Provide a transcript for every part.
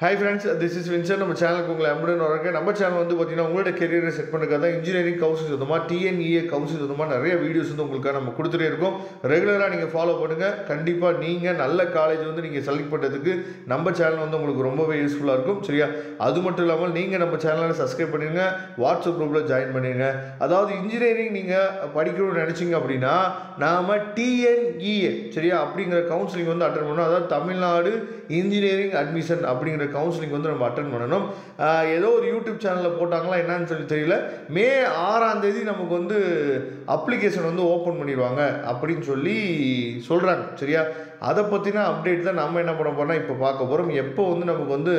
Hi friends, this is Vincent. நம்ம சேனலுக்கு உங்களை அன்புடன் வரவேற்கிறேன். நம்ம சேனல் வந்து பார்த்தீங்கன்னா உங்களோட கெரியரை செட் பண்ணுறதுக்காக இன்ஜினியரிங் கவுன்சில் சொந்தமாக டிஎன்இஏ கவுன்சில் சொந்தமாக நிறைய வீடியோஸ் வந்து உங்களுக்காக நம்ம கொடுத்துட்டே இருக்கோம். ரெகுலராக நீங்கள் ஃபாலோ பண்ணுங்கள். கண்டிப்பாக நீங்கள் நல்ல காலேஜ் வந்து நீங்கள் செலக்ட் பண்ணுறதுக்கு நம்ம சேனல் வந்து உங்களுக்கு ரொம்பவே யூஸ்ஃபுல்லாக இருக்கும். சரியா? அது மட்டும் இல்லாமல் நீங்கள் நம்ம சேனலை சப்ஸ்கிரைப் பண்ணிடுங்க, வாட்ஸ்அப் குரூப்பில் ஜாயின் பண்ணிடுங்க. அதாவது இன்ஜினியரிங் நீங்கள் படிக்கணும்னு நினச்சிங்க அப்படின்னா நாம் டிஎன்இஏ சரியா அப்படிங்கிற கவுன்சிலிங் வந்து அட்டன் பண்ணணும். அதாவது தமிழ்நாடு இன்ஜினியரிங் அட்மிஷன் அப்படிங்கிற கவுன்சிலிங் வந்து நம்ம அட்டன் பண்ணணும். ஏதோ ஒரு யூடியூப் சேனலில் போட்டாங்களா என்னன்னு சொல்லி தெரியல. மே 6ஆம் தேதி நமக்கு வந்து அப்ளிகேஷன் வந்து ஓப்பன் பண்ணிடுவாங்க அப்படின்னு சொல்லி சொல்கிறாங்க. சரியா? அதை பற்றின அப்டேட் தான் நம்ம என்ன பண்ண போகிறோம்னா இப்போ பார்க்க போகிறோம். எப்போ வந்து நமக்கு வந்து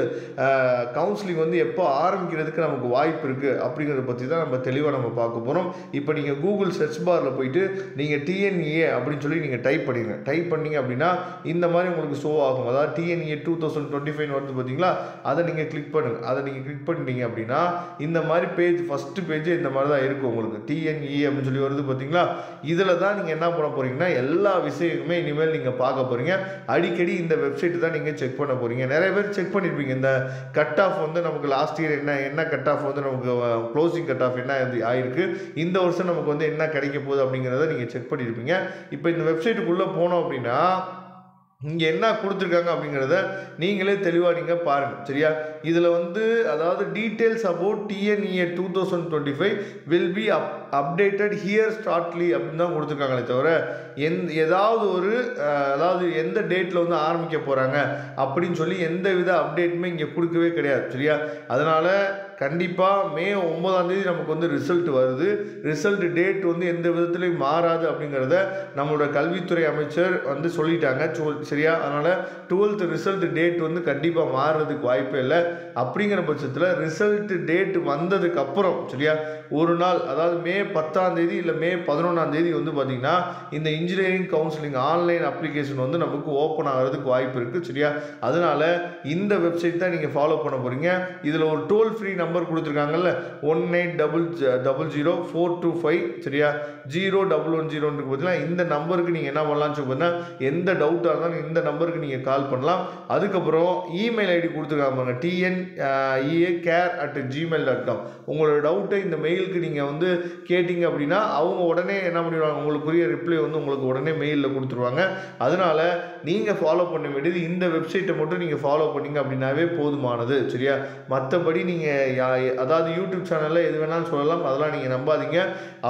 கவுன்சிலிங் வந்து எப்போ ஆரம்பிக்கிறதுக்கு நமக்கு வாய்ப்பு இருக்குது அப்படிங்கிறத பற்றி தான் நம்ம தெளிவாக நம்ம பார்க்க போகிறோம். இப்போ நீங்கள் கூகுள் சர்ச் பாரில் போயிட்டு நீங்கள் டிஎன்இஏ அப்படின்னு சொல்லி நீங்கள் டைப் பண்ணிடுங்க. டைப் பண்ணிங்க அப்படின்னா இந்த மாதிரி உங்களுக்கு ஷோ ஆகும். அதாவது டிஎன்இஏ 2025 வருது பார்த்தீங்களா, அதை நீங்கள் கிளிக் பண்ணுங்கள். அதை நீங்கள் கிளிக் பண்ணிட்டீங்க அப்படின்னா இந்த மாதிரி பேஜ், ஃபஸ்ட்டு பேஜ் இந்த மாதிரி தான் இருக்கும். உங்களுக்கு டிஎன்இஏ அப்படின்னு சொல்லி வருது பார்த்தீங்களா, இதில் தான் நீங்கள் என்ன பண்ண போகிறீங்கன்னா எல்லா விஷயங்களுமே இனிமேல் நீங்கள் பார்க்க போகிறீங்க. அடிக்கடி இந்த வெப்சைட் தான் நீங்கள் செக் பண்ண போகிறீங்க. நிறைய பேர் செக் பண்ணியிருப்பீங்க இந்த கட் ஆஃப் வந்து நமக்கு லாஸ்ட் இயர் என்ன கட் ஆஃப் வந்து நமக்கு க்ளோசிங் கட் ஆஃப் என்ன ஆயிருக்கு, இந்த வருஷம் நமக்கு வந்து என்ன கிடைக்க போகுது அப்படிங்கிறத நீங்கள் செக் பண்ணியிருப்பீங்க. இப்போ இந்த வெப்சைட்டுக்குள்ளே போனோம் அப்படின்னா இங்கே என்ன கொடுத்துருக்காங்க அப்படிங்கிறத நீங்களே தெளிவாக நீங்கள் பாருங்கள். சரியா? இதில் வந்து அதாவது details about TNEA 2025 will be updated here shortly அப்படின்னு தான் கொடுத்துருக்காங்களே தவிர ஏதாவது ஒரு அதாவது எந்த டேட்டில் வந்து ஆரம்பிக்க போகிறாங்க அப்படின்னு சொல்லி எந்த வித அப்டேட்டுமே இங்கே கொடுக்கவே கிடையாது. சரியா? அதனால் கண்டிப்பாக மே 9ஆம் தேதி நமக்கு வந்து ரிசல்ட் வருது. ரிசல்ட் டேட் வந்து எந்த விதத்துலையும் மாறாது அப்படிங்கிறத நம்மளோட கல்வித்துறை அமைச்சர் வந்து சொல்லிட்டாங்க. சரியா? அதனால் 12th ரிசல்ட் டேட் வந்து கண்டிப்பாக மாறுறதுக்கு வாய்ப்பே இல்லை. அப்படிங்கிற பட்சத்தில் ரிசல்ட் டேட் வந்ததுக்கு அப்புறம் சரியா ஒரு நாள், அதாவது மே 10ஆம் தேதி இல்லை மே 11ஆம் தேதி வந்து பார்த்திங்கன்னா இந்த இன்ஜினியரிங் கவுன்சிலிங் ஆன்லைன் அப்ளிகேஷன் வந்து நமக்கு ஓப்பன் ஆகிறதுக்கு வாய்ப்பு இருக்குது. சரியா? அதனால் இந்த வெப்சைட் தான் நீங்கள் ஃபாலோ பண்ண போகிறீங்க. இதில் ஒரு டோல் ஃப்ரீ நம்பர் கொடுத்துருக்காங்கல்ல, 18000425 சரியா 0110 பார்த்தீங்கன்னா இந்த நம்பருக்கு நீங்கள் என்ன பண்ணலாம்னு சொல்லி எந்த டவுட்டாக இருந்தாலும் இந்த நம்பருக்கு நீங்கள் கால் பண்ணலாம். அதுக்கப்புறம் இமெயில் ஐடி கொடுத்துருக்காங்க TNEACare@gmail.com. உங்களோட டவுட்டை இந்த மெயிலுக்கு நீங்கள் வந்து கேட்டிங்க அப்படின்னா அவங்க உடனே என்ன பண்ணிடுவாங்க, உங்களுக்குரிய ரிப்ளை வந்து உங்களுக்கு உடனே மெயிலில் கொடுத்துருவாங்க. அதனால் நீங்கள் ஃபாலோ பண்ண வேண்டியது இந்த வெப்சைட்டை மட்டும் நீங்கள் ஃபாலோ பண்ணிங்க அப்படின்னாவே போதுமானது. சரியா? மற்றபடி நீங்கள் அதாவது யூடியூப் சேனலில் எது வேணாலும் சொல்லலாம், அதெல்லாம் நீங்கள் நம்பாதீங்க.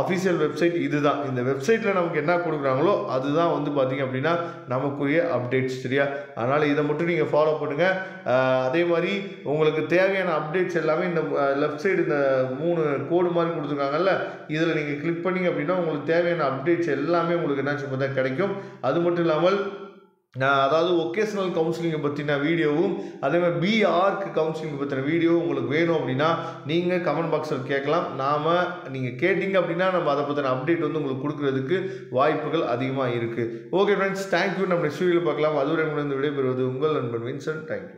அஃபிஷியல் வெப்சைட் இதுதான். இந்த வெப்சைட்டில் நமக்கு என்ன கொடுக்குறாங்களோ அதுதான் வந்து பார்த்தீங்க அப்படின்னா நமக்குரிய அப்டேட்ஸ். சரியா? அதனால் இதை மட்டும் நீங்கள் ஃபாலோ பண்ணுங்கள். அதே மாதிரி உங்களுக்கு தேவையான அப்டேட்ஸ் எல்லாமே இந்த லெஃப்ட் சைடு இந்த 3 கோடு மாதிரி கொடுத்துருக்காங்கல்ல, இதில் நீங்கள் கிளிக் பண்ணிங்க அப்படின்னா உங்களுக்கு தேவையான அப்டேட்ஸ் எல்லாமே உங்களுக்கு என்னாச்சு பார்த்தா கிடைக்கும். அது மட்டும் இல்லாமல் அதாவது ஒகேஷனல் கவுன்சிலிங்கை பற்றின வீடியோவும் அதேமாதிரி பிஆர்க்கு கவுன்சிலிங் பற்றின வீடியோ உங்களுக்கு வேணும் அப்படின்னா நீங்கள் கமெண்ட் பாக்ஸில் கேட்கலாம். நீங்கள் கேட்டிங்க அப்படின்னா நம்ம அதை பற்றின அப்டேட் வந்து உங்களுக்கு கொடுக்குறதுக்கு வாய்ப்புகள் அதிகமாக இருக்குது. Okay friends, thank you. நம்ம நெக்ஸ்ட் வீடியோவில் பார்க்கலாம். அதுவரை உங்களுக்கு விடைபெறுவது உங்கள் நண்பன் வின்சென்ட். தேங்க்யூ.